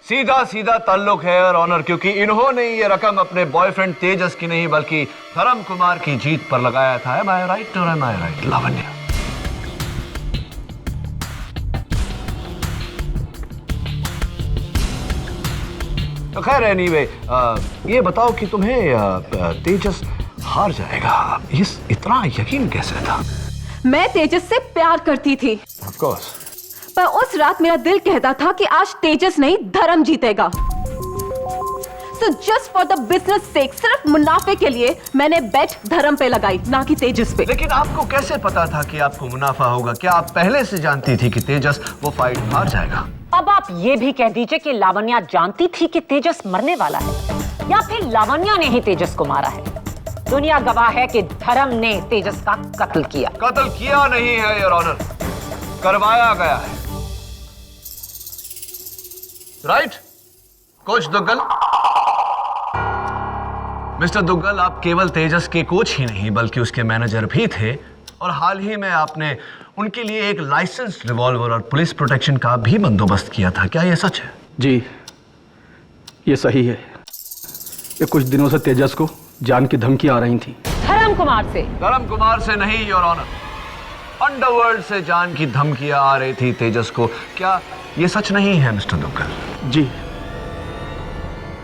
सीधा सीधा ताल्लुक है और ऑनर, क्योंकि इन्होंने ये रकम अपने बॉयफ्रेंड तेजस की नहीं बल्कि धर्म कुमार की जीत पर लगाया था। एम आई राइट और एम आई राइट लावण्य? तो खैर एनीवे, ये बताओ कि तुम्हें तेजस हार जाएगा इतना यकीन कैसे था? मैं तेजस से प्यार करती थी। Of course. पर उस रात मेरा दिल कहता था कि आज तेजस नहीं धर्म जीतेगा। So just for the business sake, सिर्फ मुनाफे के लिए मैंने बेट धर्म पे लगाई, ना कि तेजस पे। लेकिन आपको कैसे पता था कि आपको मुनाफा होगा? क्या आप पहले से जानती थी कि तेजस वो फाइट हार जाएगा? अब आप ये भी कह दीजिए कि लावण्या जानती थी कि तेजस मरने वाला है, या फिर लावण्या ने ही तेजस को मारा है। दुनिया गवाह है कि धर्म ने तेजस का कत्ल किया। कत्ल किया नहीं है योर ऑनर, करवाया गया है। Right coach Duggal? Mister Duggal, आप केवल तेजस के कोच ही नहीं बल्कि उसके मैनेजर भी थे, और हाल ही में आपने उनके लिए एक लाइसेंस रिवॉल्वर और पुलिस प्रोटेक्शन का भी बंदोबस्त किया था। क्या यह सच है? जी, ये सही है। ये कुछ दिनों से तेजस को जान की धमकी आ रही थी। धर्म कुमार से? धर्म कुमार से नहीं योर ऑनर, अंडरवर्ल्ड से जान की धमकियां आ रही थी तेजस को। क्या ये सच नहीं है मिस्टर दुग्गल? जी,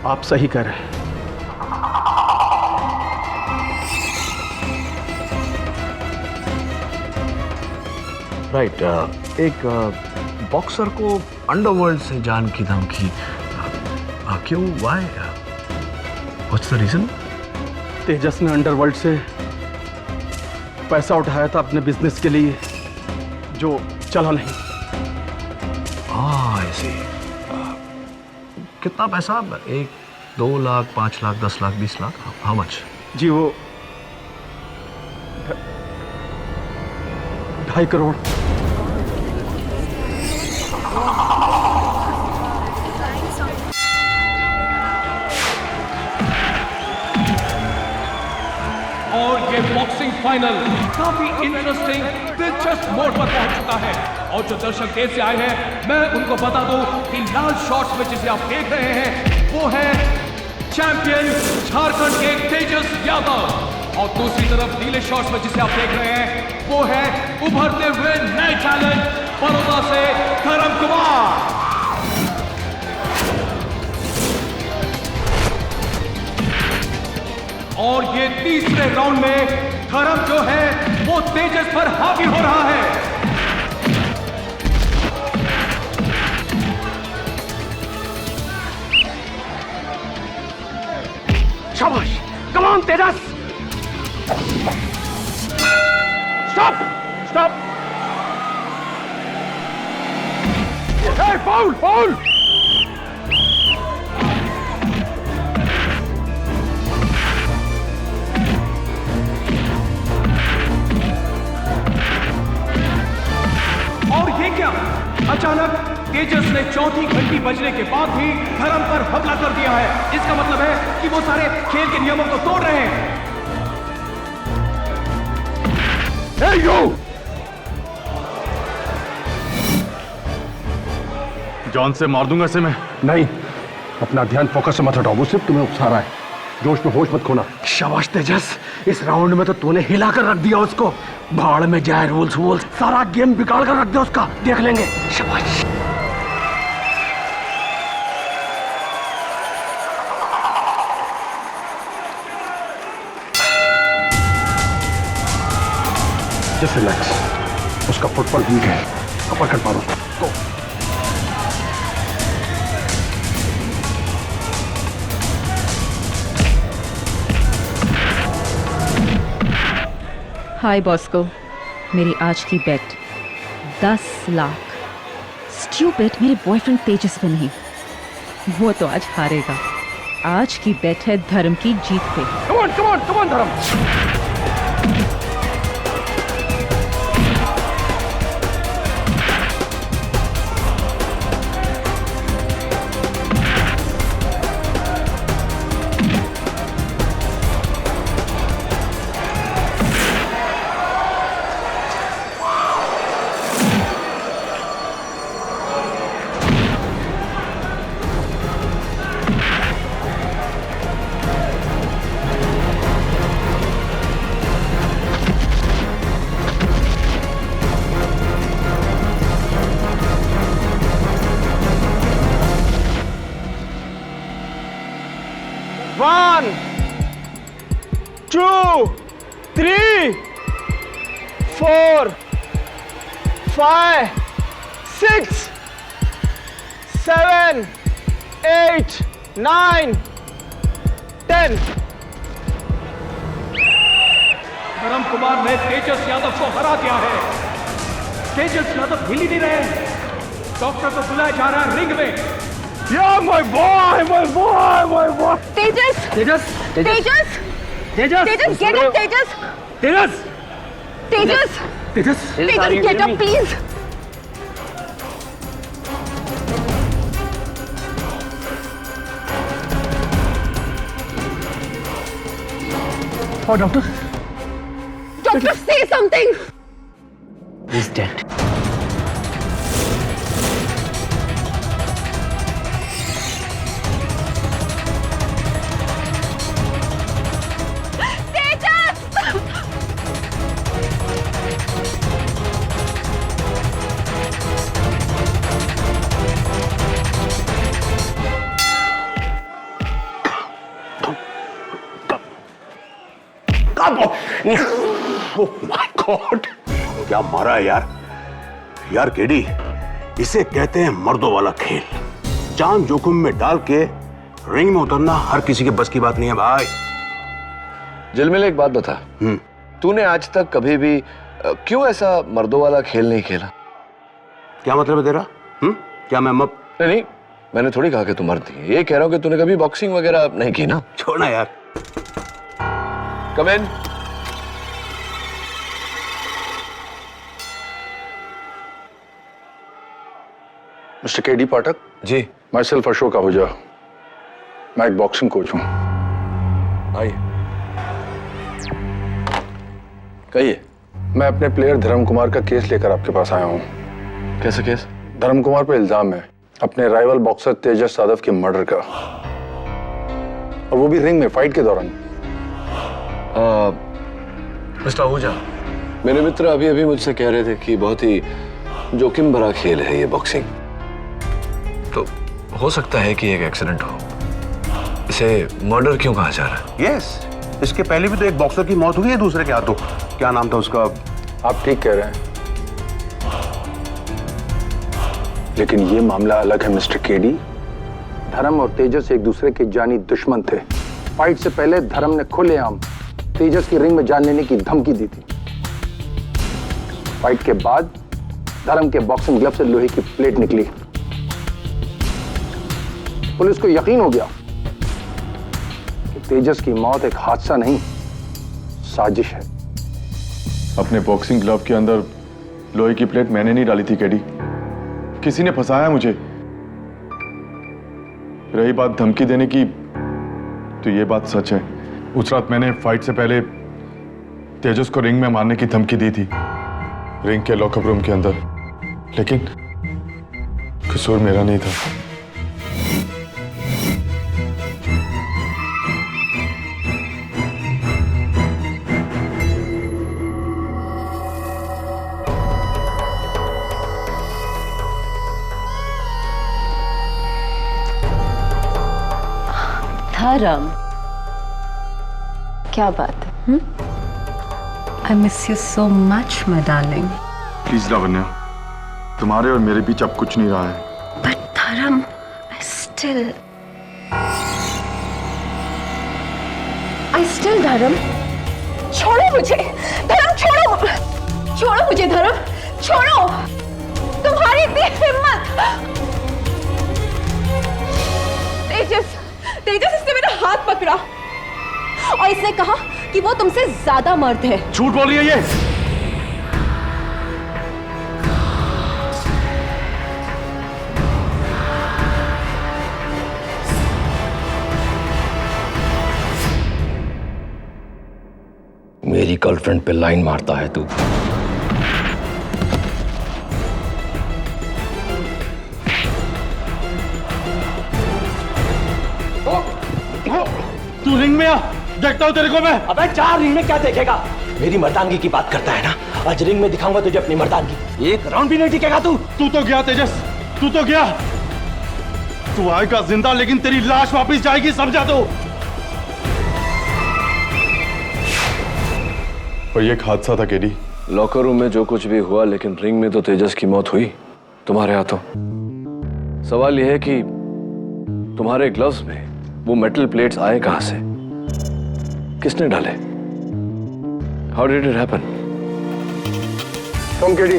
आप सही कह रहे हैं। राइट, एक बॉक्सर को अंडरवर्ल्ड से जान की धमकी क्यों? Why? What's the reason? Tejas ने अंडरवर्ल्ड से पैसा उठाया था अपने बिजनेस के लिए, जो चला नहीं। ऐसे कितना पैसा? 1, 2 लाख, 5 लाख, 10 लाख, 20 लाख? How much? जी, वो 2.5 करोड़। और ये बॉक्सिंग फाइनल काफी इंटरेस्टिंग, दिलचस्प मोड़ पर पहुंच चुका है। और जो दर्शक देर से आए हैं, मैं उनको बता दूं कि लाल शॉर्ट्स में जिसे आप देख रहे हैं वो है चैंपियन झारखंड के तेजस यादव, और दूसरी तरफ नीले शॉर्ट्स में जिसे आप देख रहे हैं वो है उभरते हुए नए टैलेंट बड़ौदा से धर्म कुमार। और ये तीसरे राउंड में धर्म जो है वो तेजस पर हावी हो रहा है। शाबाश, come on Tejas! Stop! Stop! Hey, foul! Foul! और ये क्या, अचानक तेजस ने चौथी घंटी बजने के बाद भी धर्म पर हमला कर दिया है। इसका मतलब है कि वो सारे खेल के नियमों को तोड़ रहे हैं। Hey, you! जॉन से मार दूंगा इसे मैं। नहीं, अपना ध्यान फोकस से मत हटाओ, वो सिर्फ तुम्हें उकसा रहा है। जोश में होश मत खोना। शाबाश तेजस, इस राउंड में तो तूने हिला कर रख दिया उसको। भाड़ में जाए रूल्स वूल्स, सारा गेम बिगाड़ कर रख दिया उसका। देख लेंगे। शाबाश। जस्ट रिलैक्स, उसका फुटबॉल वीक है, अपर कट मारो उसको। हाय बॉस्को, मेरी आज की बेट 10 लाख। स्टूपिड, मेरे बॉयफ्रेंड तेजस पे नहीं, वो तो आज हारेगा। आज की बेट है धर्म की जीत पे। Come on, come on, come on धर्म। 1 2 3 4 5 6 7 8 9 10। धर्म कुमार ने तेजस यादव को हरा दिया है। तेजस यादव हिल ही नहीं रहे। डॉक्टर को बुलाया जा रहा है रिंग में। Yeah, my boy, my boy, my boy. Tejas Tejas Tejas Tejas Tejas get up Tejas Tejas Tejas Tejas Tejas get up please. Oh, doctor. Doctor से something. He's dead. Oh my God, क्या मारा है यार। यार KD, इसे कहते हैं मर्दों वाला खेल। जान जोखिम में डाल के रिंग में उतरना हर किसी के बस की बात नहीं है भाई। झिलमिल, एक बात बता, तूने आज तक कभी भी क्यों ऐसा मर्दों वाला खेल नहीं खेला? क्या मतलब है तेरा? क्या मैं नहीं, मैंने थोड़ी कहा कि तू मर्द है, ये कह रहा हूं कि तूने कभी बॉक्सिंग वगैरह नहीं की ना। छोड़ना यार। Come in. Mister KD Pathak ji. Myself Ashok Ahuja, मैं एक बॉक्सिंग कोच हूं। आइए। कहिए। मैं अपने प्लेयर धर्म कुमार का केस लेकर आपके पास आया हूं। कैसा केस? धर्म कुमार पे इल्जाम है अपने राइवल बॉक्सर तेजस यादव के मर्डर का, और वो भी रिंग में फाइट के दौरान। मिस्टर आहूजा, मेरे मित्र अभी अभी मुझसे कह रहे थे कि बहुत ही जोखिम भरा खेल है ये बॉक्सिंग। तो हो सकता है कि एक एक्सीडेंट हो। इसे मर्डर क्यों कहा जा रहा है? यस, इसके पहले भी तो एक बॉक्सर की मौत हुई है दूसरे के हाथों। क्या नाम था उसका? आप ठीक कह रहे हैं, लेकिन ये मामला अलग है मिस्टर केडी। धर्म और तेजस एक दूसरे के जानी दुश्मन थे। फाइट से पहले धर्म ने खुलेआम तेजस की रिंग में जान लेने की धमकी दी थी। फाइट के बाद धर्म के बॉक्सिंग ग्लव से लोहे की प्लेट निकली। पुलिस को यकीन हो गया कि तेजस की मौत एक हादसा नहीं, साजिश है। अपने बॉक्सिंग ग्लव के अंदर लोहे की प्लेट मैंने नहीं डाली थी केडी, किसी ने फंसाया मुझे। रही बात धमकी देने की, तो ये बात सच है। उस रात मैंने फाइट से पहले तेजस को रिंग में मारने की धमकी दी थी, रिंग के लॉकअप रूम के अंदर, लेकिन कसूर मेरा नहीं था। धर्म, क्या बात है? I miss you so much my darling. Please Lavanya, तुम्हारे और मेरे बीच अब कुछ नहीं रहा है। बट धर्म, आई स्टिल धर्म, छोड़ो मुझे। धर्म छोड़ो, छोड़ो मुझे। धर्म छोड़ो, तुम्हारी इतनी हिम्मत। तेजस, तेजस, इसने मेरा हाथ पकड़ा और इसने कहा कि वो तुमसे ज्यादा मर्द है। झूठ बोल रही है ये। मेरी गर्लफ्रेंड पे लाइन मारता है तू। तू रिंग में आ, देखता हूं तेरे को मैं। अबे चार रिंग में क्या देखेगा? मेरी मर्दानगी की बात करता है ना, आज रिंग में दिखाऊंगा तुझे अपनी मर्दानगी। एक राउंड भी नहीं टिकेगा तू। तू तो गया तेजस, तू तो गया। तू आएगा जिंदा, लेकिन तेरी लाश वापस जाएगी, समझा तो। और ये एक हादसा था केडी। लॉकर रूम में जो कुछ भी हुआ, लेकिन रिंग में तो तेजस की मौत हुई तुम्हारे हाथों। सवाल यह है कि तुम्हारे ग्लव्स में वो मेटल प्लेट्स आए कहां से, किसने डाले? How did it happen? Come KD.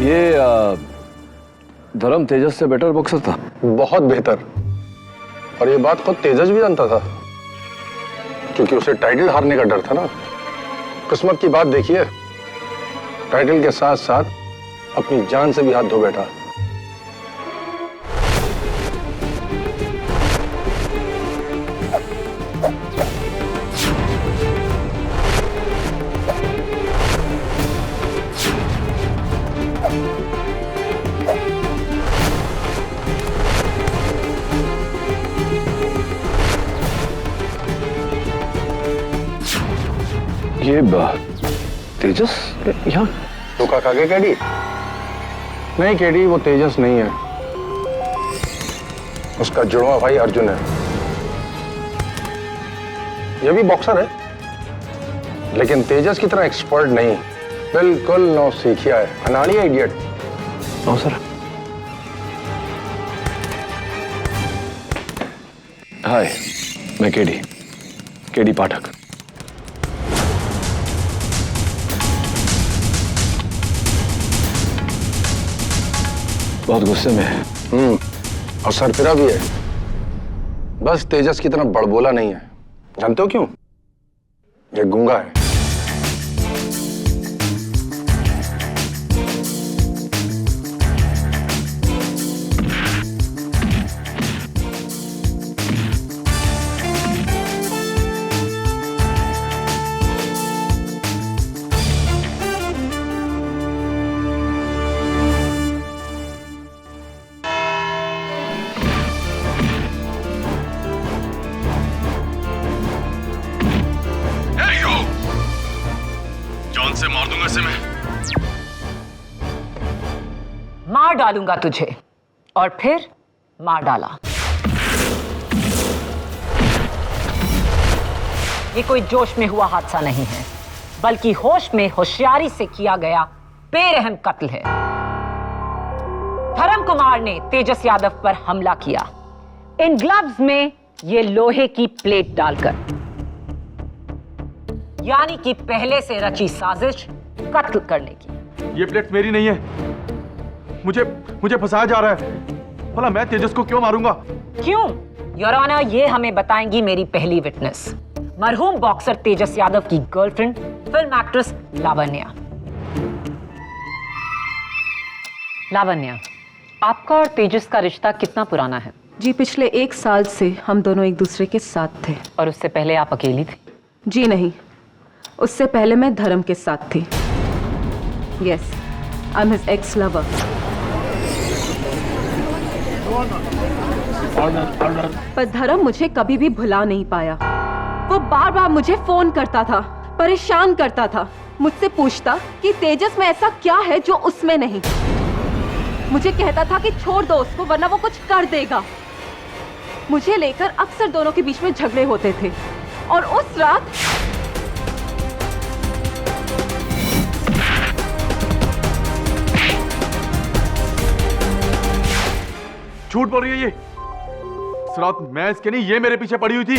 ये धर्म तेजस से बेटर बॉक्सर था। बहुत बेहतर। और ये बात खुद तेजस भी जानता था, क्योंकि उसे टाइटल हारने का डर था ना। किस्मत की बात देखिए, टाइटल के साथ साथ अपनी जान से भी हाथ धो बैठा। ये तेजस यहाँ धोखा खा गए केडी? नहीं केडी, वो तेजस नहीं है, उसका जुड़वा भाई अर्जुन है। ये भी बॉक्सर है, लेकिन तेजस की तरह एक्सपर्ट नहीं, बिल्कुल नौ सीखिया है, अनाड़ी है, इडियट। No sir. हाय, मैं केडी पाठक। बहुत गुस्से में है। और सरफिरा भी है, बस तेजस की तरह बड़बोला नहीं है। जानते हो क्यों? ये गूंगा है। से मार दूंगा इसे मैं। मार डालूंगा तुझे, और फिर मार डाला। ये कोई जोश में हुआ हादसा नहीं है, बल्कि होश में होशियारी से किया गया बेरहम कत्ल है। धर्म कुमार ने तेजस यादव पर हमला किया, इन ग्लव्स में ये लोहे की प्लेट डालकर, यानी कि पहले से रची साजिश कत्ल करने की। ये प्लेट मेरी नहीं है, मुझे फंसाया जा रहा है। भला मैं तेजस को क्यों मारूंगा? क्यों? योर ऑनर, ये हमें बताएंगी मेरी पहली विटनेस, मरहूम बॉक्सर तेजस यादव की girlfriend film actress Lavanya. Lavanya, आपका और तेजस का रिश्ता कितना पुराना है? जी, पिछले 1 साल से हम दोनों एक दूसरे के साथ थे। और उससे पहले आप अकेली थी? जी नहीं, उससे पहले मैं धर्म के साथ थी। Yes, I am his ex lover. पर धर्म मुझे कभी भी भुला नहीं पाया। वो बार बार मुझे फोन करता था, परेशान करता था, मुझसे पूछता कि तेजस में ऐसा क्या है जो उसमें नहीं। मुझे कहता था कि छोड़ दो उसको, वरना वो कुछ कर देगा। मुझे लेकर अक्सर दोनों के बीच में झगड़े होते थे। और उस रात झूठ बोल रही है ये। इस रात मैं इसके नहीं, ये मेरे पीछे पड़ी हुई थी।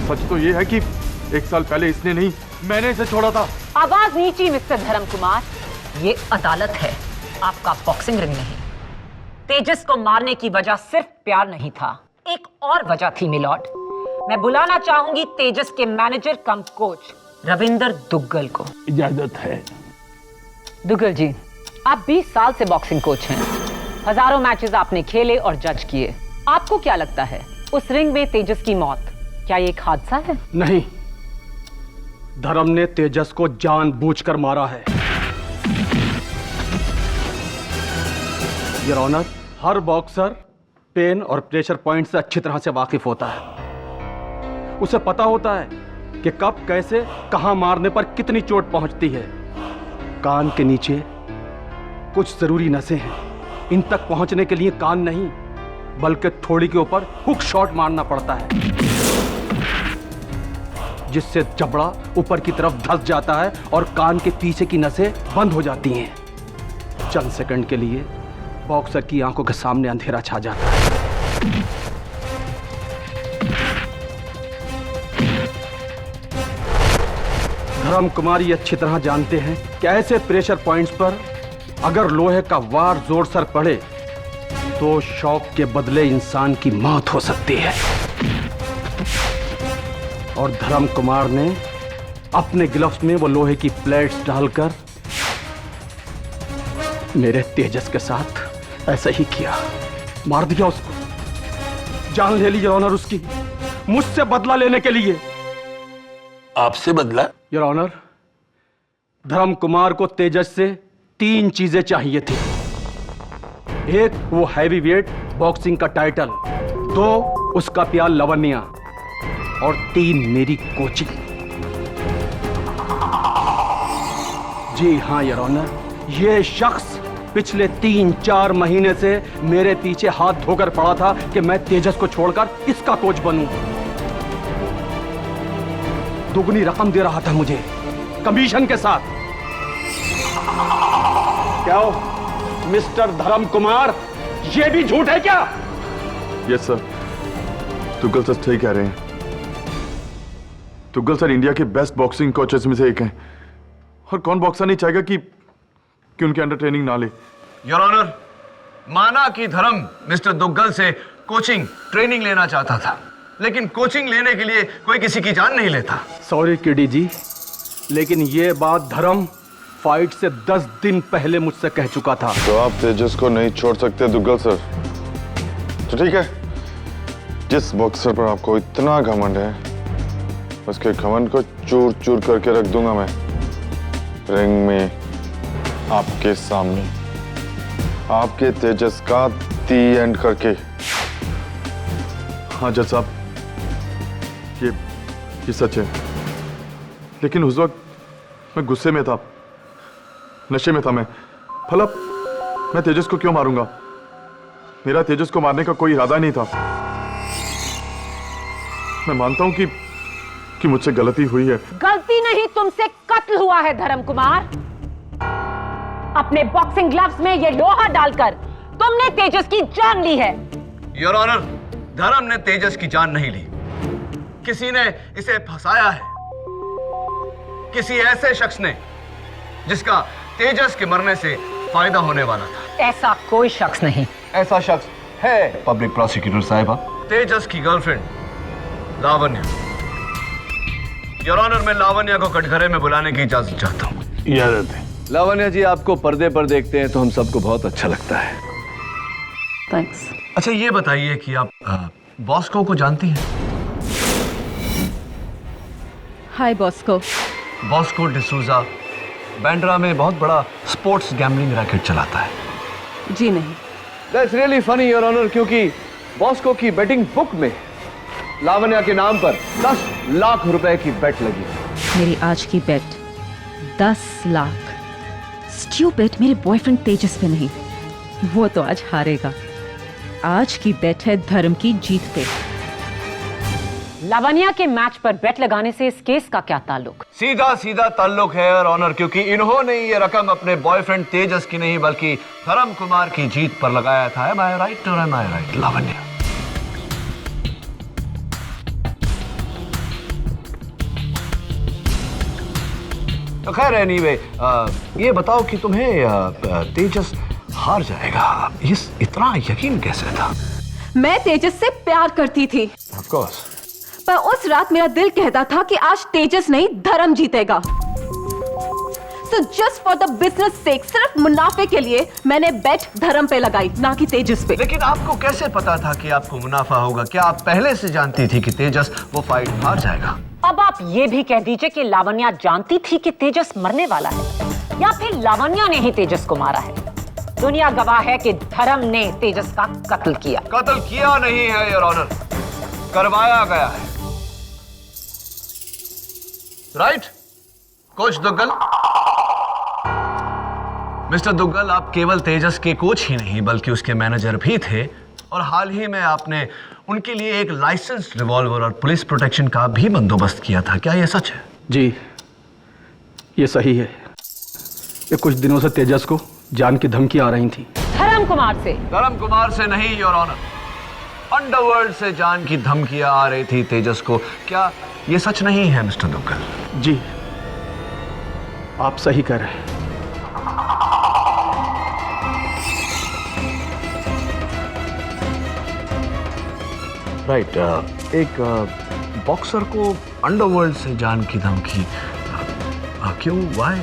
सच तो ये है कि 1 साल पहले इसने नहीं, मैंने इसे छोड़ा था। आवाज नीची मिस्टर धर्म कुमार, ये अदालत है, आपका बॉक्सिंग रिंग नहीं। तेजस को मारने की वजह सिर्फ प्यार नहीं था, एक और वजह थी मिलॉर्ड। मैं बुलाना चाहूंगी तेजस के मैनेजर कम कोच रविंदर दुग्गल को। इजाजत है। दुग्गल जी, आप 20 साल से बॉक्सिंग कोच हैं, हजारों मैचेस आपने खेले और जज किए। आपको क्या लगता है, उस रिंग में तेजस की मौत क्या ये एक हादसा है? नहीं, धर्म ने तेजस को जानबूझकर मारा है। योर ऑनर, हर बॉक्सर पेन और प्रेशर पॉइंट से अच्छी तरह से वाकिफ होता है। उसे पता होता है कि कब, कैसे, कहां मारने पर कितनी चोट पहुंचती है। कान के नीचे कुछ जरूरी नसें हैं, इन तक पहुंचने के लिए कान नहीं, बल्कि थोड़ी के ऊपर हुक शॉट मारना पड़ता है, जिससे जबड़ा ऊपर की तरफ धंस जाता है और कान के पीछे की नसें बंद हो जाती हैं। चंद सेकंड के लिए बॉक्सर की आंखों के सामने अंधेरा छा जाता है। धर्म कुमार ये अच्छी तरह जानते हैं कि ऐसे प्रेशर पॉइंट्स पर अगर लोहे का वार जोर सर पड़े तो शॉक के बदले इंसान की मौत हो सकती है। और धर्म कुमार ने अपने ग्लव्स में वो लोहे की प्लेट्स डालकर मेरे तेजस के साथ ऐसा ही किया, मार दिया उसको, जान ले ली योर ऑनर उसकी, मुझसे बदला लेने के लिए। आपसे बदला? योर ऑनर, धर्म कुमार को तेजस से 3 चीजें चाहिए थी। 1 वो हैवी वेट बॉक्सिंग का टाइटल, 2 उसका प्यार लवन्या, और 3 मेरी कोचिंग। जी हाँ योर ऑनर, ये शख्स पिछले 3-4 महीने से मेरे पीछे हाथ धोकर पड़ा था कि मैं तेजस को छोड़कर इसका कोच बनूं। दुगनी रकम दे रहा था मुझे कमीशन के साथ। क्या हो मिस्टर धर्म कुमार, ये भी झूठ है क्या? यस सर, तुगल सर ठीक कह रहे हैं। तुगल सर इंडिया के बेस्ट बॉक्सिंग कोचेस में से एक हैं, और कौन बॉक्सर नहीं चाहेगा कि उनके अंडर ट्रेनिंग ना ले। योर ऑनर, माना कि धर्म मिस्टर दुग्गल से कोचिंग ट्रेनिंग लेना चाहता था, लेकिन कोचिंग लेने के लिए कोई किसी की जान नहीं लेता। सॉरी किडी जी, लेकिन ये बात धर्म फाइट से 10 दिन पहले मुझसे कह चुका था। तो आप तेजस को नहीं छोड़ सकते दुग्गल सर, तो ठीक है, जिस बॉक्सर पर आपको इतना घमंड है उसके घमंड को चूर चूर करके रख दूंगा मैं रिंग में आपके सामने, आपके तेजस का दी एंड करके। हाँ जज साहब, ये सच है, लेकिन उस वक्त मैं गुस्से में था, नशे में था मैं। भला मैं तेजस को क्यों मारूंगा? मेरा तेजस को मारने का कोई इरादा नहीं था। मैं मानता हूं कि मुझसे गलती हुई है। गलती नहीं, तुमसे कत्ल हुआ है धर्म कुमार। अपने बॉक्सिंग ग्लव्स में ये लोहा डालकर तुमने तेजस की जान ली है। योर ऑनर, धर्म ने तेजस की जान नहीं ली, किसी ने इसे फंसाया है, किसी ऐसे शख्स ने जिसका तेजस के मरने से फायदा होने वाला था। ऐसा कोई शख्स नहीं। ऐसा शख्स है पब्लिक प्रोसिक्यूटर साहिबा, तेजस की गर्लफ्रेंड लावण्या। योर ऑनर, मैं लावण्या को कटघरे में बुलाने की इजाजत चाहता हूँ। इजाजत है। लावण्या जी, आपको पर्दे पर देखते हैं तो हम सबको बहुत अच्छा लगता है। थैंक्स। अच्छा ये बताइए कि आप बॉस्को को जानती हैं? हाय बॉस्को। बॉस्को डिसूजा बैंड्रा में बहुत बड़ा स्पोर्ट्स गैम्बलिंग रैकेट चलाता है। जी नहीं। That's really funny your honour, क्योंकि बॉस्को की बेटिंग बुक में लावण्या के नाम पर 10 लाख रुपए की बेट लगी। मेरी आज की बेट 10 लाख। स्टूपिड, मेरे बॉयफ्रेंड तेजस पे नहीं, वो तो आज हारेगा। आज की बेट है धर्म की जीत पे। लावण्या के मैच पर बेट लगाने से इस केस का क्या ताल्लुक? सीधा सीधा ताल्लुक है योर ऑनर, क्योंकि इन्होंने ये रकम अपने बॉयफ्रेंड तेजस की नहीं बल्कि धर्म कुमार की जीत पर लगाया था। Am I right or am I right, Lavanya? तो खैर एनीवे, ये बताओ कि तुम्हें तेजस हार जाएगा, इतना यकीन कैसे था? मैं तेजस से प्यार करती थी। Of course. पर उस रात मेरा दिल कहता था कि आज तेजस नहीं धर्म जीतेगा। So just for the business sake, सिर्फ मुनाफे के लिए मैंने बेट धर्म पे लगाई, ना कि तेजस पे। लेकिन आपको कैसे पता था कि आपको मुनाफा होगा? क्या आप पहले से जानती थी कि तेजस वो फाइट हार जाएगा? अब आप ये भी कह दीजिए कि लावण्या जानती थी कि तेजस मरने वाला है, या फिर लावण्या ने ही तेजस को मारा है। दुनिया गवाह है कि धर्म ने तेजस का कत्ल किया। कत्ल किया नहीं है योर ऑनर, करवाया गया है। Right coach Duggal? Mister Duggal, आप केवल तेजस के कोच ही नहीं बल्कि उसके मैनेजर भी थे, और हाल ही में आपने उनके लिए एक लाइसेंस रिवॉल्वर और पुलिस प्रोटेक्शन का भी बंदोबस्त किया था, क्या यह सच है? जी, ये सही है। ये कुछ दिनों से तेजस को जान की धमकी आ रही थी। धर्म कुमार से नहीं योर ऑनर, अंडरवर्ल्ड से जान की धमकियां आ रही थी तेजस को, क्या यह सच नहीं है मिस्टर दुग्गल? जी, आप सही कह रहे हैं। राइट, एक बॉक्सर को अंडरवर्ल्ड से जान की धमकी क्यों? Why?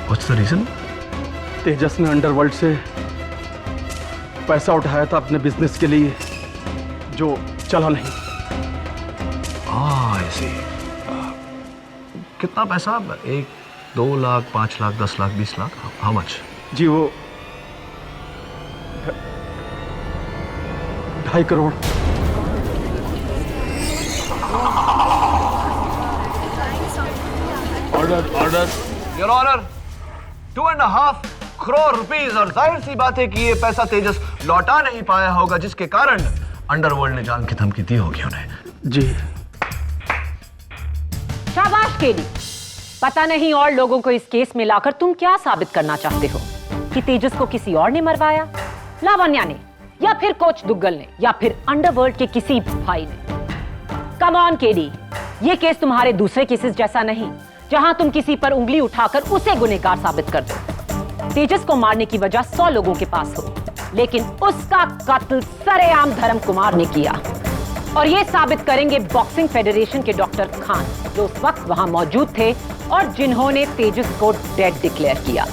What's the reason? Tejas ने अंडरवर्ल्ड से पैसा उठाया था अपने बिजनेस के लिए, जो चला नहीं। I see. कितना पैसा? 1, 2 लाख, 5 लाख, 10 लाख, 20 लाख? How much? जी, वो 2.5 crore. Order your honour, 2.5 crore rupees. और जाहिर सी बात है कि ये पैसा तेजस लौटा नहीं पाया होगा, जिसके कारण अंडरवर्ल्ड ने जान की धमकी दी होगी उन्हें। जी, शाबाश केडी। पता नहीं और लोगों को इस केस में लाकर तुम क्या साबित करना चाहते हो? कि तेजस को किसी और ने मरवाया, लावण्या ने, या फिर कोच दुग्गल ने, या फिर अंडरवर्ल्ड के किसी भाई ने? कम ऑन केडी, ये केस तुम्हारे दूसरे केसेस जैसा नहीं, जहां तुम किसी पर उंगली उठाकर उसे गुनहगार साबित कर दो। तेजस को मारने की वजह 100 लोगों के पास हो, लेकिन उसका कत्ल सरेआम धर्म कुमार ने किया। और ये साबित करेंगे बॉक्सिंग फेडरेशन के डॉक्टर खान, जो उस वक्त वहां मौजूद थे और जिन्होंने तेजस को डेड डिक्लेयर किया।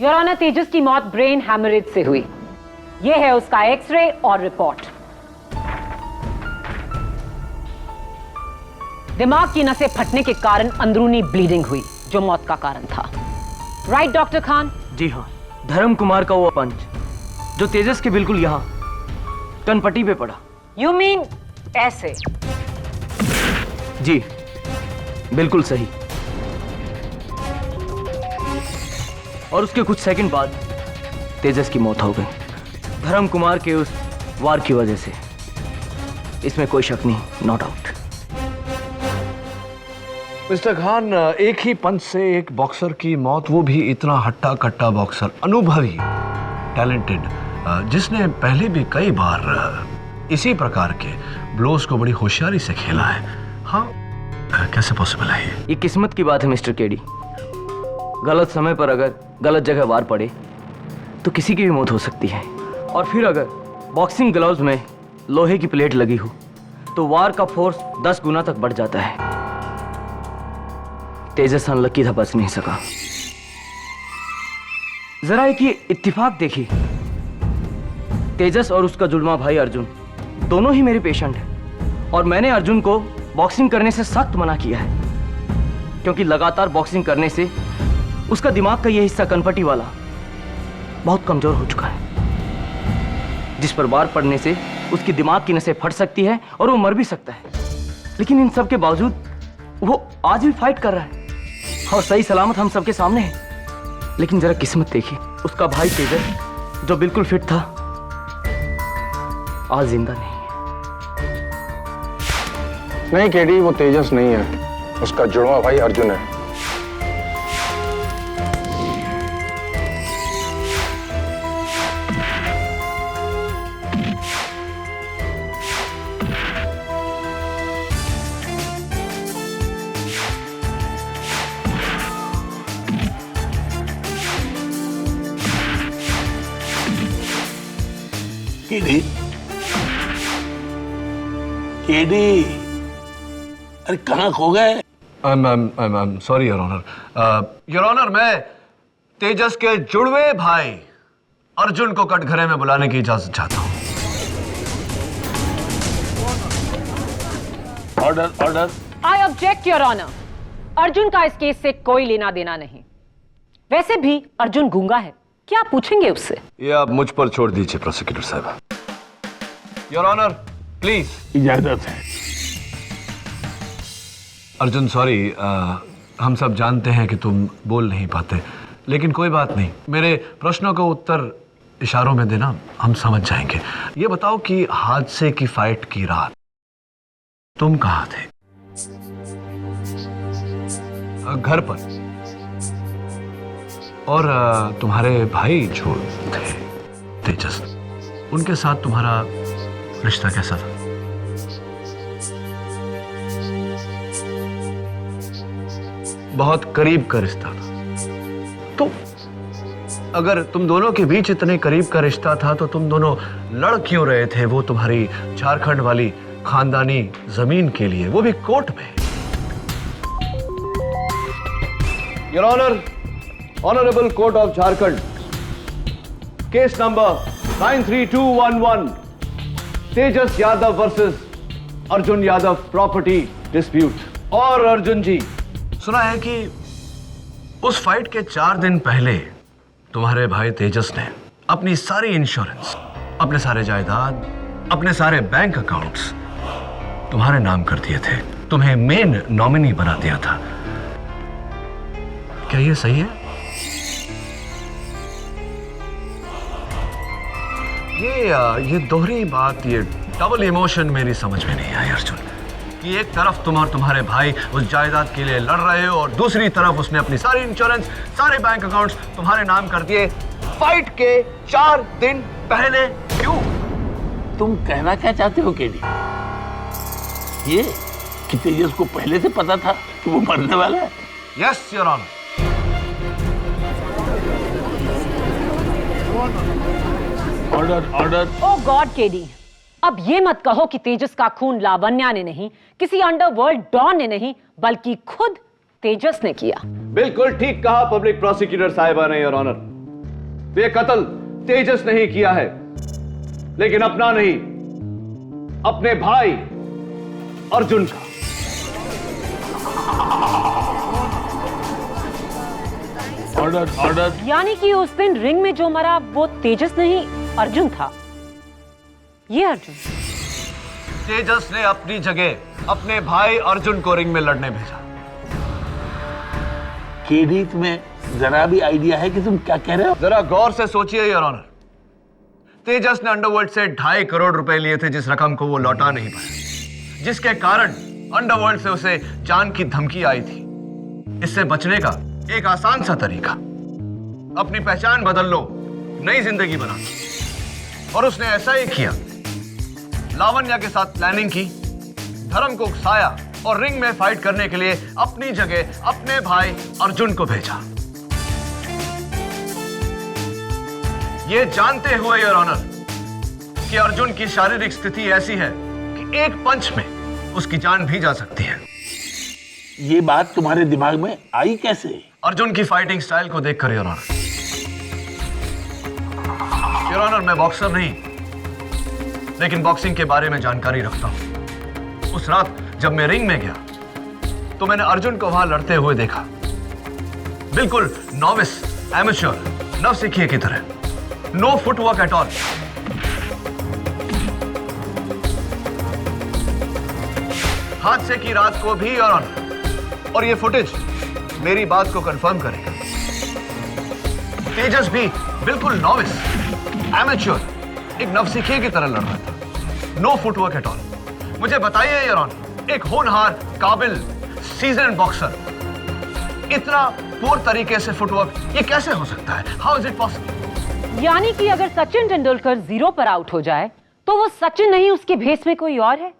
योर ऑनर, तेजस की मौत ब्रेन हैमरेज से हुई। यह है उसका एक्सरे और रिपोर्ट। दिमाग की नसें फटने के कारण अंदरूनी ब्लीडिंग हुई, जो मौत का कारण था। Right doctor Khan? जी हाँ, धर्म कुमार का वो पंच जो तेजस के बिल्कुल यहाँ कनपट्टी पे पड़ा। यू मीन ऐसे? जी, बिल्कुल सही। और उसके कुछ सेकंड बाद तेजस की मौत हो गई, धर्म कुमार के उस वार की वजह से। इसमें कोई शक नहीं, नो डाउट। मिस्टर खान, एक ही पंच से एक बॉक्सर की मौत, वो भी इतना हट्टा कट्टा बॉक्सर, अनुभवी, टैलेंटेड, जिसने पहले भी कई बार इसी प्रकार के ब्लोज को बड़ी होशियारी से खेला है। हाँ, कैसे पॉसिबल है ये किस्मत की बात है मिस्टर केडी। गलत समय पर अगर गलत जगह वार पड़े तो किसी की भी मौत हो सकती है। और फिर अगर बॉक्सिंग ग्लव्स में लोहे की प्लेट लगी हो तो वार का फोर्स 10 गुना तक बढ़ जाता है। तेजस अनलकी था, बच नहीं सका। जरा एक ये इत्तेफाक देखिए, तेजस और उसका जुड़वा भाई अर्जुन दोनों ही मेरे पेशेंट हैं, और मैंने अर्जुन को बॉक्सिंग करने से सख्त मना किया है, क्योंकि लगातार बॉक्सिंग करने से उसका दिमाग का ये हिस्सा कनपट्टी वाला बहुत कमजोर हो चुका है, जिस पर वार पड़ने से उसकी दिमाग की नसें फट सकती है और वो मर भी सकता है। लेकिन इन सब के बावजूद वो आज भी फाइट कर रहा है और सही सलामत हम सबके सामने है। लेकिन जरा किस्मत देखिए, उसका भाई तेजस जो बिल्कुल फिट था, आज जिंदा नहीं है। नहीं केडी, वो तेजस नहीं है, उसका जुड़वा भाई अर्जुन है। केडी, केडी, अरे कहाँ खो गए? Sorry your honour. Your honour, मैं तेजस के जुड़वे भाई अर्जुन को कटघरे में बुलाने की इजाजत चाहता हूँ। Order, order. I object your honour. Arjun का इस केस से कोई लेना देना नहीं। वैसे भी अर्जुन गूंगा है, क्या पूछेंगे उससे? ये आप मुझ पर छोड़ दीजिए प्रोसिक्यूटर साहब। Your honour, please. इजाजत है। अर्जुन, सॉरी, हम सब जानते हैं कि तुम बोल नहीं पाते, लेकिन कोई बात नहीं। मेरे प्रश्नों का उत्तर इशारों में देना, हम समझ जाएंगे। ये बताओ कि हादसे की फाइट की रात तुम कहां थे? घर पर। और तुम्हारे भाई जो थे तेजस, उनके साथ तुम्हारा रिश्ता कैसा था? बहुत करीब का रिश्ता था। तो अगर तुम दोनों के बीच इतने करीब का रिश्ता था तो तुम दोनों लड़ क्यों रहे थे वो तुम्हारी झारखंड वाली खानदानी जमीन के लिए, वो भी कोर्ट में? Your honour, honourable court of Jharkhand, case number 93211, Tejas Yadav versus Arjun Yadav property dispute. और अर्जुन जी, सुना है कि उस फाइट के 4 दिन पहले तुम्हारे भाई तेजस ने अपनी सारी इंश्योरेंस, अपने सारे जायदाद, अपने सारे बैंक अकाउंट्स तुम्हारे नाम कर दिए थे, तुम्हें मेन नॉमिनी बना दिया था। क्या ये सही है? ये दोहरी बात, ये डबल इमोशन मेरी समझ में नहीं आई अर्जुन। कि एक तरफ तुम और तुम्हारे भाई उस जायदाद के लिए लड़ रहे हो और दूसरी तरफ उसने अपनी सारी इंश्योरेंस, सारे बैंक अकाउंट्स तुम्हारे नाम कर दिए फाइट के 4 दिन पहले। क्यों? तुम कहना क्या चाहते हो केडी? ये कि तेजस को पहले से पता था कि वो मरने वाला है? Yes your honour. Order, order. Oh God KD, अब ये मत कहो कि तेजस का खून लावण्या ने नहीं, किसी अंडरवर्ल्ड डॉन ने नहीं, बल्कि खुद तेजस ने किया। बिल्कुल ठीक कहा पब्लिक प्रोसिक्यूटर साहिबा ने योर ऑनर। ये कत्ल तेजस ने ही किया है, लेकिन अपना नहीं, अपने भाई अर्जुन का। Order, order. यानी कि उस दिन रिंग में जो मरा वो तेजस नहीं अर्जुन था। ये अर्जुन तेजस ने अपनी जगह अपने भाई अर्जुन को रिंग में लड़ने भेजा। केडी, तुम्हें जरा भी आइडिया है कि तुम क्या कह रहे हो? जरा गौर से सोचिए योर ऑनर। तेजस ने अंडरवर्ल्ड से 2.5 करोड़ रुपए लिए थे, जिस रकम को वो लौटा नहीं पाया, जिसके कारण अंडरवर्ल्ड से उसे जान की धमकी आई थी। इससे बचने का एक आसान सा तरीका, अपनी पहचान बदल लो, नई जिंदगी बना लो। और उसने ऐसा ही किया। लावण्या के साथ प्लानिंग की, धर्म को उकसाया और रिंग में फाइट करने के लिए अपनी जगह अपने भाई अर्जुन को भेजा। यह जानते हुए योर ऑनर कि अर्जुन की शारीरिक स्थिति ऐसी है कि एक पंच में उसकी जान भी जा सकती है। ये बात तुम्हारे दिमाग में आई कैसे? अर्जुन की फाइटिंग स्टाइल को देखकर योर ऑनर। योर ऑनर, मैं बॉक्सर नहीं, लेकिन बॉक्सिंग के बारे में जानकारी रखता हूं। उस रात जब मैं रिंग में गया तो मैंने अर्जुन को वहां लड़ते हुए देखा, बिल्कुल नॉविस, एमेच्योर, नवसिखिए की तरह। No footwork at all. हादसे की रात को भी योर ऑनर, और ये फुटेज मेरी बात को कंफर्म करेगा, तेजस भी बिल्कुल नॉविस, एमेच्योर, एक नवसिखिए की तरह लड़ रहा था। No footwork at all. मुझे बताइए योर ऑनर, एक होनहार, काबिल, सीजन बॉक्सर इतना पूर्ण तरीके से फुटवर्क ये कैसे हो सकता है? How is it possible? यानी कि अगर सचिन तेंदुलकर 0 पर आउट हो जाए तो वो सचिन नहीं, उसके भेस में कोई और है?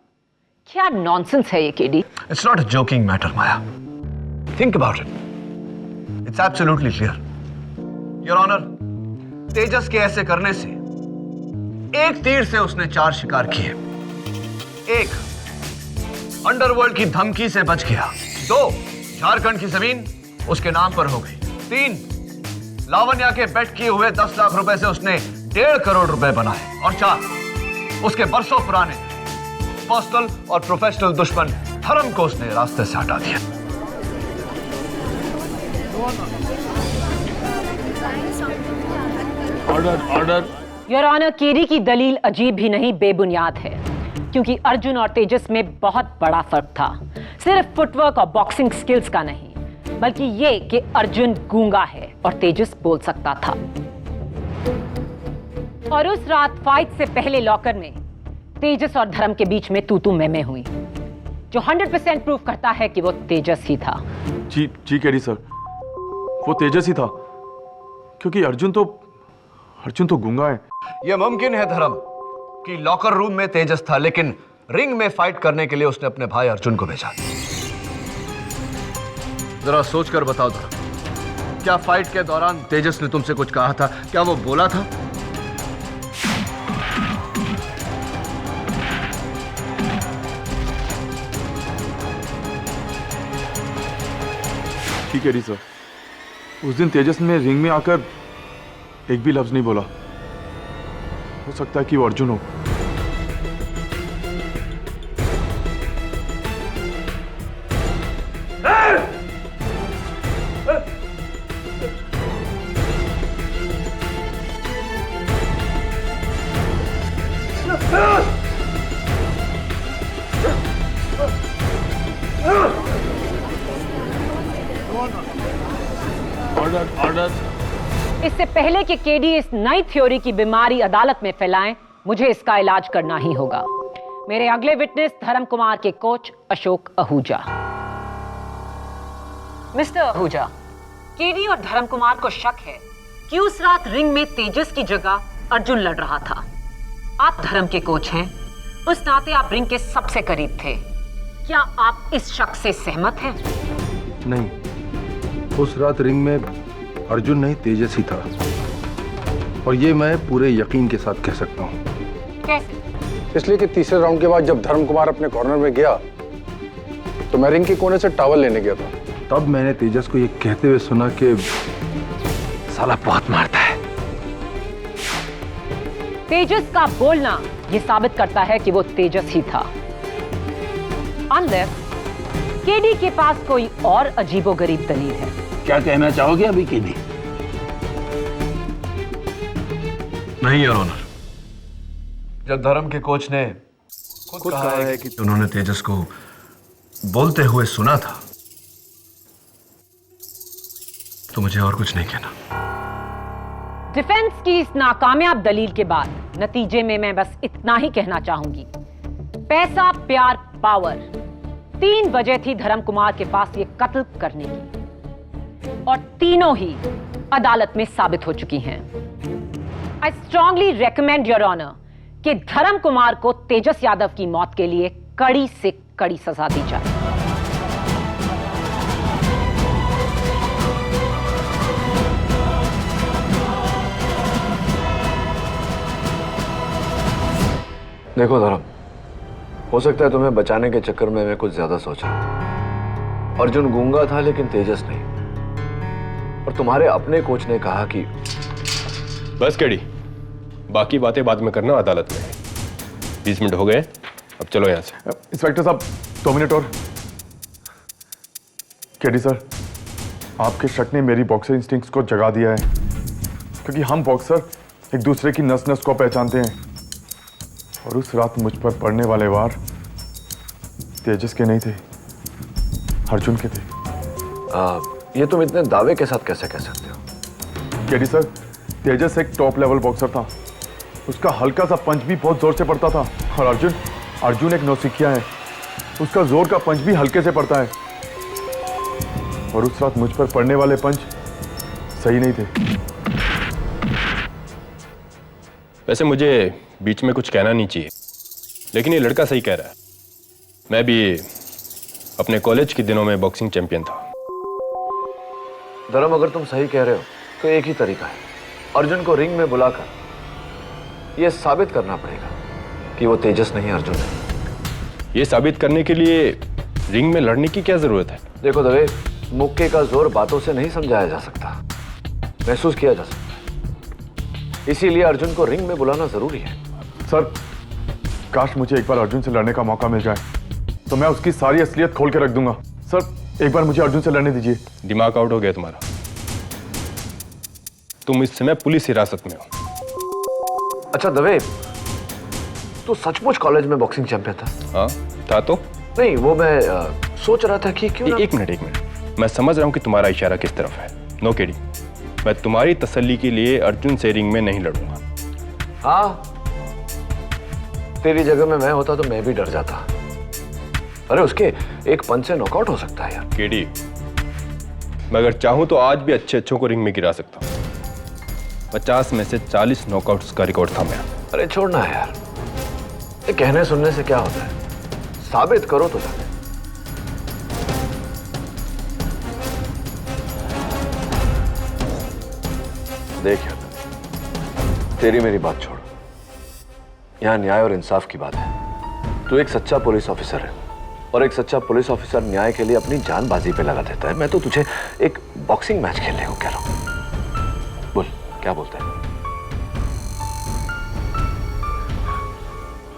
क्या नॉनसेंस है ये KD? It's not a joking matter Maya. Think about it. It's absolutely clear your honour. Tejas के ऐसे करने से एक तीर से उसने 4 शिकार किए। 1, अंडरवर्ल्ड की धमकी से बच गया। 2, झारखंड की जमीन उसके नाम पर हो गई। 3, लावण्या के बेट किए हुए 10 लाख रुपए से उसने 1.5 करोड़ रुपए बनाए। और 4, उसके बरसों पुराने पर्सनल और प्रोफेशनल दुश्मन धर्म को उसने रास्ते से हटा दिया। Order, order. Your honour, KD की दलील अजीब भी नहीं, बेबुनियाद है, क्योंकि अर्जुन और तेजस में बहुत बड़ा फर्क था। सिर्फ फुटवर्क और बॉक्सिंग स्किल्स का नहीं, बल्कि ये कि अर्जुन गूंगा है और तेजस बोल सकता था। और उस रात फाइट से पहले लॉकर में तेजस और धर्म के बीच में तू मैं हुई, जो 100% प्रूफ करता है कि वो तेजस ही था। जी जी केडी सर, वो तेजस ही था, क्योंकि अर्जुन तो गूंगा है। यह मुमकिन है धर्म कि लॉकर रूम में तेजस था, लेकिन रिंग में फाइट करने के लिए उसने अपने भाई अर्जुन को भेजा। जरा सोचकर बताओ धर्म, क्या फाइट के दौरान तेजस ने तुमसे कुछ कहा था? क्या वो बोला था? ठीक है सर, उस दिन तेजस ने रिंग में आकर एक भी लफ्ज नहीं बोला। हो सकता है कि वो अर्जुन हो। इससे पहले कि केडी इस नई थ्योरी की बीमारी अदालत में फैलाएं, मुझे इसका इलाज करना ही होगा। मेरे अगले विटनेस धर्म कुमार के coach Ashok Ahuja. Mister Ahuja, KD और धर्म कुमार को शक है कि उस रात रिंग में तेजस की जगह अर्जुन लड़ रहा था। आप धर्म के कोच हैं, उस नाते आप रिंग के सबसे करीब थे। क्या आप इस शक से सहमत हैं? नहीं, उस रात रिंग में अर्जुन नहीं तेजस ही था, और ये मैं पूरे यकीन के साथ कह सकता हूँ। कैसे? इसलिए कि तीसरे राउंड के बाद जब धर्म कुमार अपने कॉर्नर में गया तो मैं रिंग के कोने से टॉवल लेने गया था। तब मैंने तेजस को ये कहते हुए सुना कि साला बहुत मारता है। तेजस का बोलना यह साबित करता है कि वो तेजस ही था। अनलेस केडी के पास कोई और अजीबोगरीब दलील है। क्या कहना चाहोगे अभी केडी? नहीं योर ऑनर, जब धर्म के कोच ने खुद कहा है कि उन्होंने तेजस को बोलते हुए सुना था, तो मुझे और कुछ नहीं कहना। डिफेंस की इस नाकामयाब दलील के बाद नतीजे में मैं बस इतना ही कहना चाहूंगी, पैसा, प्यार, पावर, 3 वजह थी धर्म कुमार के पास ये कत्ल करने की, और तीनों ही अदालत में साबित हो चुकी हैं। I strongly recommend your honour कि धर्म कुमार को तेजस यादव की मौत के लिए कड़ी से कड़ी सजा दी जाए। देखो धर्म, हो सकता है तुम्हें बचाने के चक्कर में मैं कुछ ज्यादा सोच रहा हूं। अर्जुन गूंगा था लेकिन तेजस नहीं, और तुम्हारे अपने कोच ने कहा कि बस केडी, बाकी बातें बाद में करना अदालत में। 20 मिनट हो गए, अब चलो यहां से। इंस्पेक्टर साहब 2 मिनट और। केडी सर, आपके शक ने मेरी बॉक्सर इंस्टिंक्ट्स को जगा दिया है, क्योंकि हम बॉक्सर एक दूसरे की नस नस को पहचानते हैं, और उस रात मुझ पर पड़ने वाले वार तेजस के नहीं थे, अर्जुन के थे। ये तुम इतने दावे के साथ कैसे कह सकते हो? केडी सर, तेजस एक टॉप लेवल बॉक्सर था, उसका हल्का सा पंच भी बहुत जोर से पड़ता था, और अर्जुन एक नौसिखिया है, उसका जोर का पंच भी हल्के से पड़ता है, और उस रात मुझ पर पड़ने वाले पंच सही नहीं थे। वैसे मुझे बीच में कुछ कहना नहीं चाहिए, लेकिन ये लड़का सही कह रहा है। मैं भी अपने कॉलेज के दिनों में बॉक्सिंग चैंपियन था। धर्म, अगर तुम सही कह रहे हो तो एक ही तरीका है, अर्जुन को रिंग में बुलाकर यह साबित करना पड़ेगा कि वो तेजस नहीं अर्जुन है। ये साबित करने के लिए रिंग में लड़ने की क्या जरूरत है? देखो दवे, मुक्के का जोर बातों से नहीं समझाया जा सकता, महसूस किया जा सकता है। इसीलिए अर्जुन को रिंग में बुलाना जरूरी है। सर, काश मुझे एक बार अर्जुन से लड़ने का मौका मिल जाए, तो मैं उसकी सारी असलियत खोल के रख दूंगा। सर, एक बार मुझे अर्जुन से लड़ने दीजिए। दिमाग आउट हो गया तुम्हारा। तुम इस समय पुलिस हिरासत में हो। अच्छा दवे, तू सचमुच कॉलेज में बॉक्सिंग चैंपियन था? हाँ था। तो नहीं, वो मैं सोच रहा था कि क्यों एक मिनट, मैं समझ रहा हूं कि तुम्हारा इशारा किस तरफ है। नो केडी, मैं तुम्हारी तसल्ली के लिए अर्जुन से रिंग में नहीं लड़ूंगा। हाँ, तेरी जगह में मैं होता तो मैं भी डर जाता। अरे उसके एक पंच से नॉकआउट हो सकता है यार। केडी, मैं अगर चाहूं तो आज भी अच्छे अच्छों को रिंग में गिरा सकता हूं। 50 में से 40 नॉकआउट्स का रिकॉर्ड था मेरा। अरे छोड़ना है यार, ये कहने सुनने से क्या होता है, साबित करो तो जाने। देख यार, तेरी मेरी बात छोड़, यहां न्याय और इंसाफ की बात है। तू एक सच्चा पुलिस ऑफिसर है और एक सच्चा पुलिस ऑफिसर न्याय के लिए अपनी जान बाजी पे लगा देता है। मैं तो तुझे एक बॉक्सिंग मैच खेलने को कह रहा हूं। बोल, क्या बोलता है?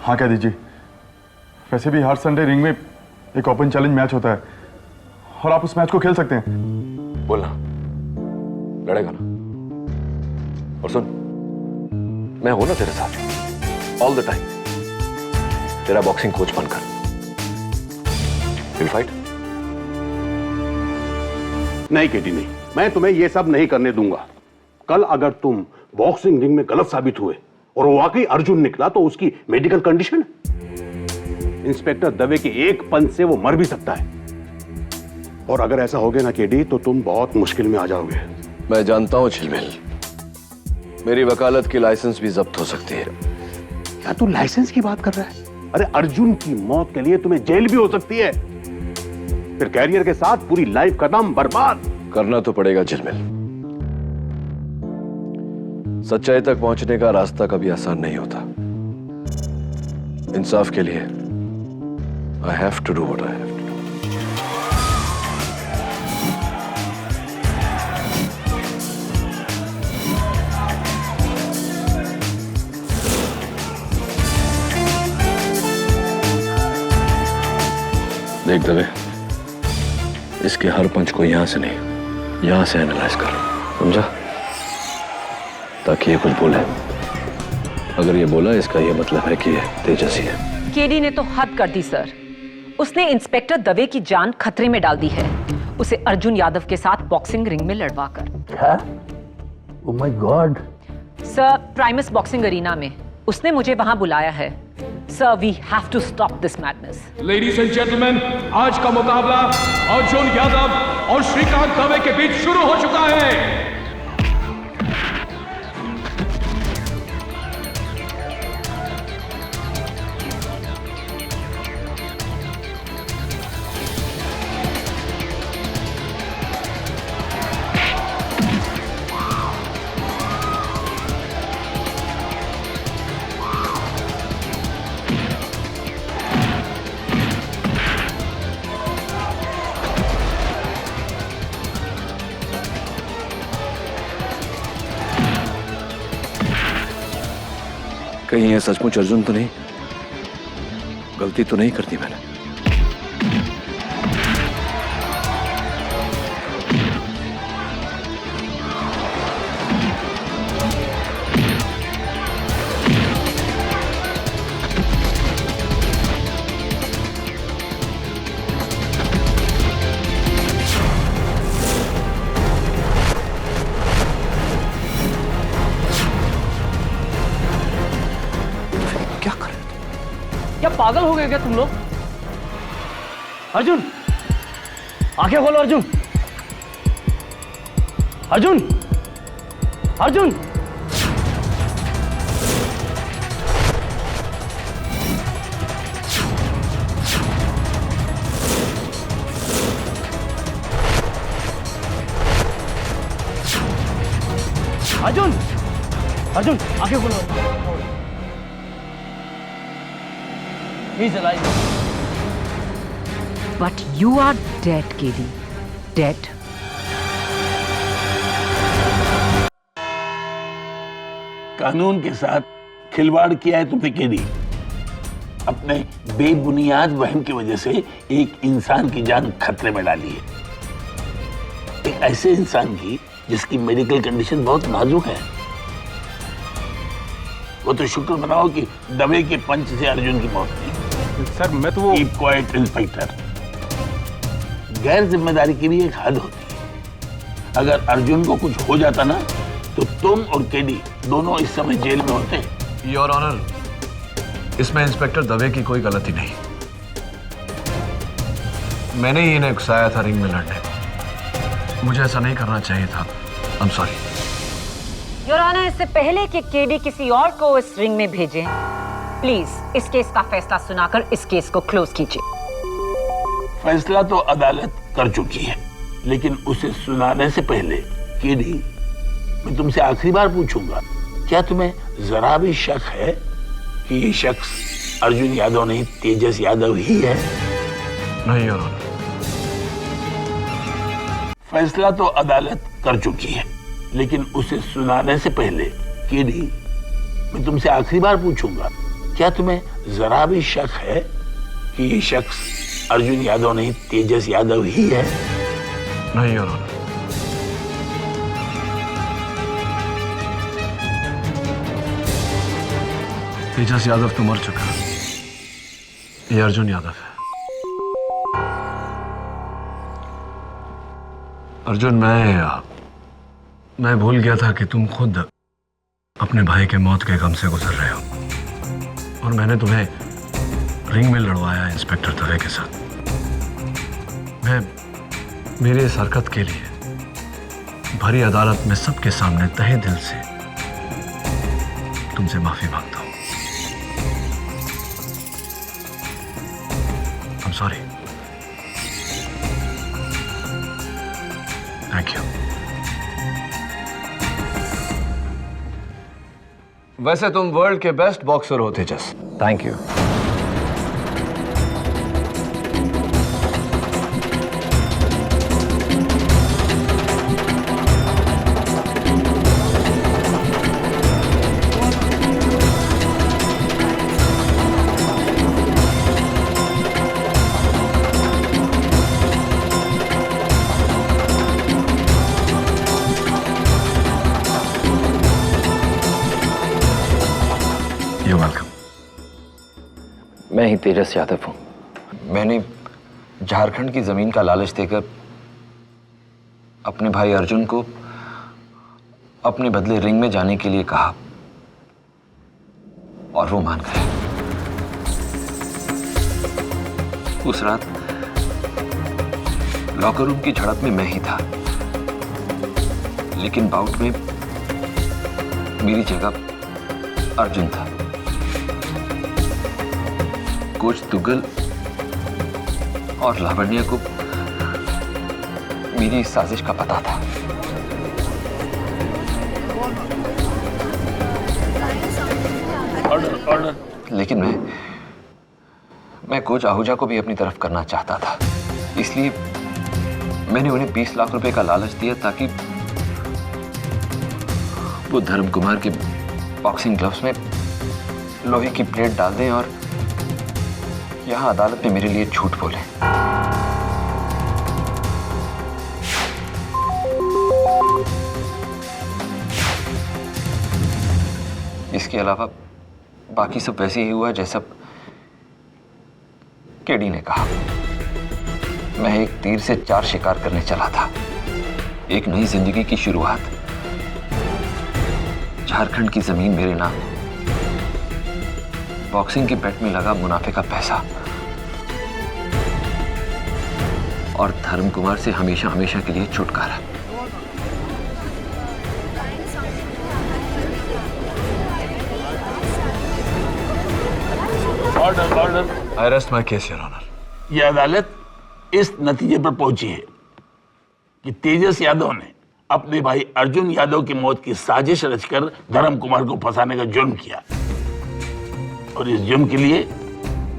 हाँ कह दीजिए। वैसे भी हर संडे रिंग में एक ओपन चैलेंज मैच होता है और आप उस मैच को खेल सकते हैं। बोलना, लड़ेगा ना? और सुन, मैं हूं ना तेरे साथ ऑल द टाइम, तेरा बॉक्सिंग कोच बनकर। Will fight? नहीं केटी नहीं, मैं तुम्हें यह सब नहीं करने दूंगा। कल अगर तुम बॉक्सिंग रिंग में गलत साबित हुए और वो वाकई अर्जुन निकला तो उसकी मेडिकल कंडीशन, इंस्पेक्टर दवे के एक पंच से वो मर भी सकता है। और अगर ऐसा हो गया ना केडी तो तुम बहुत मुश्किल में आ जाओगे। मैं जानता हूं झिलमिल, मेरी वकालत की लाइसेंस भी जब्त हो सकती है। क्या तू लाइसेंस की बात कर रहा है? अरे अर्जुन की मौत के लिए तुम्हें जेल भी हो सकती है, फिर कैरियर के साथ पूरी लाइफ खत्म, बर्बाद। करना तो पड़ेगा झिलमिल। सच्चाई तक पहुंचने का रास्ता कभी आसान नहीं होता। इंसाफ के लिए I have to do what I have to do. देख दवे, इसके हर पंच को यहां से नहीं, यहां से एनालाइज कर, समझा? ताकि ये कुछ बोले। अगर ये बोला, इसका ये मतलब है कि ये तेजस ही है। केडी ने तो हद कर दी सर। उसने इंस्पेक्टर दवे की जान खतरे में डाल दी है, उसे अर्जुन यादव के साथ बॉक्सिंग रिंग में लड़वाकर। क्या? Oh my God. Sir, Primus boxing arena में उसने मुझे वहां बुलाया है। Sir, we have to stop this madness. Ladies and gentleman, आज का मुकाबला अर्जुन यादव और श्रीकांत दवे के बीच शुरू हो चुका है। कहीं ये सचमुच अर्जुन तो नहीं, गलती तो नहीं करती मैंने? क्या पागल हो गए क्या तुम लोग? अर्जुन, आंखें खोलो अर्जुन। अर्जुन, अर्जुन। अर्जुन, अर्जुन, आंखें खोलो। He's alive. But you are dead, Katie. Dead. कानून के साथ खिलवाड़ किया है तुमने केडी। अपने बेबुनियाद वहम की वजह से एक इंसान की जान खतरे में डाली है, एक ऐसे इंसान की जिसकी मेडिकल कंडीशन बहुत नाजुक है। वो तो शुक्र मनाओ कि दवे के पंच से अर्जुन की मौत नहीं। सर मैं तो वो कीप क्वाइट इंस्पेक्टर। गैर जिम्मेदारी की भी एक हद होती है। अगर अर्जुन को कुछ हो जाता ना तो तुम और केडी दोनों इस समय जेल में होते। योर ऑनर, इसमें इंस्पेक्टर दवे की कोई गलती नहीं। मैंने ही इन्हें उकसाया था रिंग में लड़ने। मुझे ऐसा नहीं करना चाहिए था। I am sorry. Your honour, इससे पहले कि केडी किसी और को इस रिंग में भेजें, प्लीज इस केस का फैसला सुनाकर इस केस को क्लोज कीजिए। फैसला तो अदालत कर चुकी है, लेकिन उसे सुनाने से पहले केडी, मैं तुमसे आखिरी बार पूछूंगा, क्या तुम्हें जरा भी शक है कि ये शख्स अर्जुन यादव नहीं तेजस यादव ही है? नहीं योर ऑनर। फैसला तो अदालत कर चुकी है, लेकिन उसे सुनाने से पहले केडी, मैं तुमसे आखिरी बार पूछूंगा, क्या तुम्हें जरा भी शक है कि ये शख्स अर्जुन यादव नहीं तेजस यादव ही है? नहीं योर ऑनर। तेजस यादव तो मर चुका है, ये अर्जुन यादव है। अर्जुन, मैं भूल गया था कि तुम खुद अपने भाई के मौत के गम से गुजर रहे हो, और मैंने तुम्हें रिंग में लड़वाया इंस्पेक्टर दवे के साथ। मैं मेरे इस हरकत के लिए भरी अदालत में सबके सामने तहे दिल से तुमसे माफी मांगता हूं। I'm sorry. Thank you. वैसे तुम वर्ल्ड के बेस्ट बॉक्सर हो तेजस। Thank you. मैं ही तेजस यादव हूं। मैंने झारखंड की जमीन का लालच देकर अपने भाई अर्जुन को अपने बदले रिंग में जाने के लिए कहा, और वो मान गए। उस रात लॉकर रूम की झड़प में मैं ही था, लेकिन बाउट में मेरी जगह अर्जुन था। कोच तुगल और लावण्य को मेरी इस साजिश का पता था। ऑर्डर। लेकिन मैं कोच आहूजा को भी अपनी तरफ करना चाहता था, इसलिए मैंने उन्हें 20 लाख रुपए का लालच दिया ताकि वो धर्म कुमार के बॉक्सिंग ग्लव्स में लोहे की प्लेट डाल दें और यहां अदालत में मेरे लिए झूठ बोले। इसके अलावा बाकी सब वैसे ही हुआ जैसा केडी ने कहा। मैं एक तीर से 4 शिकार करने चला था, एक नई जिंदगी की शुरुआत। झारखंड की जमीन मेरे नाम, बॉक्सिंग के बेट में लगा मुनाफे का पैसा, और धर्म कुमार से हमेशा हमेशा के लिए छुटकारा। Order. I rest my case your honour. यह अदालत इस नतीजे पर पहुंची है कि तेजस यादव ने अपने भाई अर्जुन यादव की मौत की साजिश रचकर धर्म कुमार को फंसाने का जुर्म किया, और इस जुर्म के लिए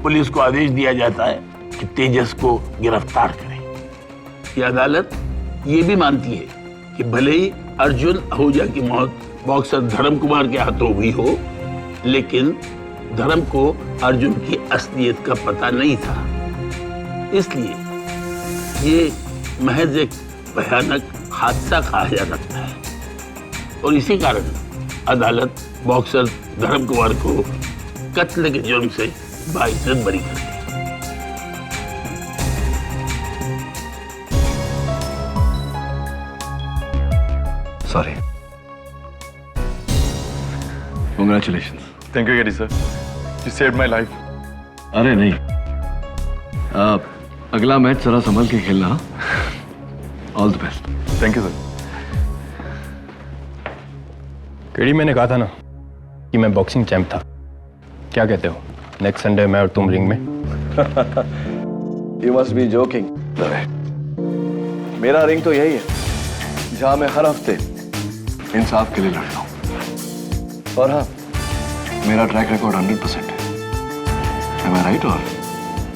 पुलिस को आदेश दिया जाता है कि तेजस को गिरफ्तार करे। यह अदालत ये भी मानती है कि भले ही अर्जुन आहूजा की मौत बॉक्सर धर्म कुमार के हाथों हुई हो, लेकिन धर्म को अर्जुन की असलियत का पता नहीं था, इसलिए ये महज एक भयानक हादसा कहा जा सकता है। और इसी कारण अदालत बॉक्सर धर्म कुमार को कत्ल के जुर्म से बाइज्जत बरी कर दी। Sorry. Congratulations. Thank you KD sir, you saved my life. अरे नहीं, अगला मैच जरा संभल के खेलना। All the best. Thank you sir. KD, मैंने कहा था ना कि मैं बॉक्सिंग चैंप था। क्या कहते हो, नेक्स्ट संडे मैं और तुम रिंग में? You must be joking. मेरा रिंग तो यही है जहां मैं हर हफ्ते इंसाफ के लिए लड़ता हूं। और हाँ, मेरा ट्रैक रिकॉर्ड 100% है। Am I right or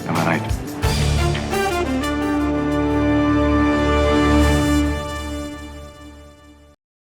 am I right?